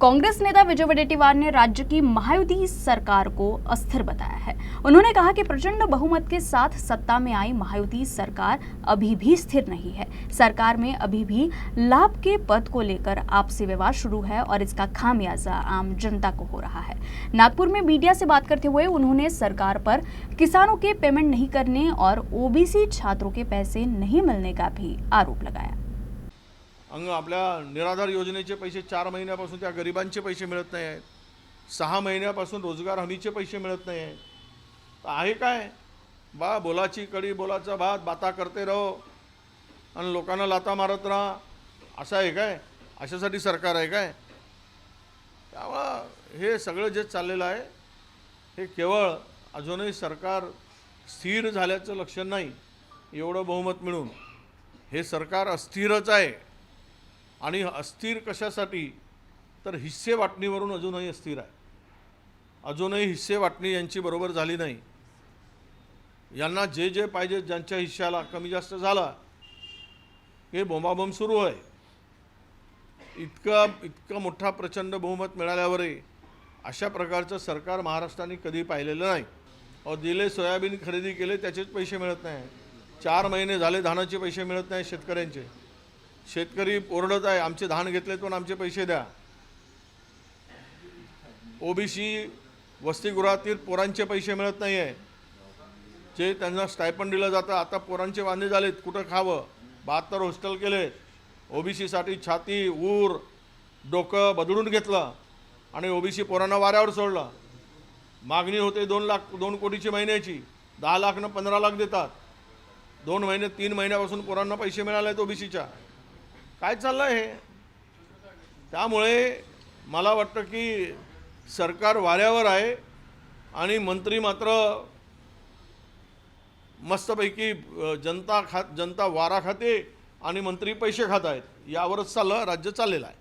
कांग्रेस नेता विजय वडेट्टीवार ने राज्य की महायुति सरकार को अस्थिर बताया है। उन्होंने कहा कि प्रचंड बहुमत के साथ सत्ता में आई महायुति सरकार अभी भी स्थिर नहीं है। सरकार में अभी भी लाभ के पद को लेकर आपसी विवाद शुरू है और इसका खामियाजा आम जनता को हो रहा है। नागपुर में मीडिया से बात करते हुए उन्होंने सरकार पर किसानों के पेमेंट नहीं करने और ओबीसी छात्रों के पैसे नहीं मिलने का भी आरोप लगाया। आपल्या निराधार योजनेचे पैसे 4 महिन्यापासून त्या गरिबांचे पैसे मिळत नाही आहेत। 6 महिन्यापासून रोजगार हमीचे पैसे मिळत नाही आहेत। तर आहे काय बा बोलाची कडी बोलाचा भात बाता करते रहो आणि लोकांना लाता मारत राहा असं आहे काय? अशासाठी सरकार आहे काय? त्यामुळे हे सगळं जे चाललेलं आहे हे केवळ अजूनही सरकार स्थिर झाल्याचं लक्षण नाही। एवढं बहुमत मिळून हे सरकार अस्थिरच आहे आणि अस्थिर कशासाठी तर हिस्से वाटणीवरून अजूनही अस्थिर आहे। अजूनही हिस्से वाटणी यांची बरोबर झाली नाही। यांना जे जे पाहिजे ज्यांच्या हिश्श्याला कमी जास्त झाला हे बोंबाबोंब सुरू आहे। इतका मोठा प्रचंड बहुमत मिळाल्यावरही अशा प्रकारचं सरकार महाराष्ट्राने कधी पाहिलेलं नाही। और दिले सोयाबीन खरेदी केले त्याचेच पैसे मिळत नाही। 4 महिने झाले धानाचे पैसे मिळत नाही शेतकऱ्यांचे। शेतकरी ओरडत आहे आमचे धान घेतलेत पण आमचे पैसे द्या। ओबीसी वसतिगृहातील पोरांचे पैसे मिळत नाही आहे जे त्यांना स्टायपंड दिलं जातं। आता पोरांचे वांदे झालेत कुठं खावं। 72 हॉस्टेल केलेत। ओबीसी साठी छाती ऊर डोकं बदलून घेतलं आणि ओबीसी पोरांना वाऱ्यावर सोडलं। मागणी होते 2 कोटीची महिन्याची 10 लाख न 15 लाख देतात। 2 महिने 3 महिन्यापासून पोरांना पैसे मिळालेत ओबीसीच्या। काय चाललंय हे? त्यामुळे मला वाटतं की सरकार वाऱ्यावर आहे आणि मंत्री मात्र मस्तपैकी जनता वारा खाते आणि मंत्री पैसे खात आहेत। यावरच राज्य चाललेलं आहे।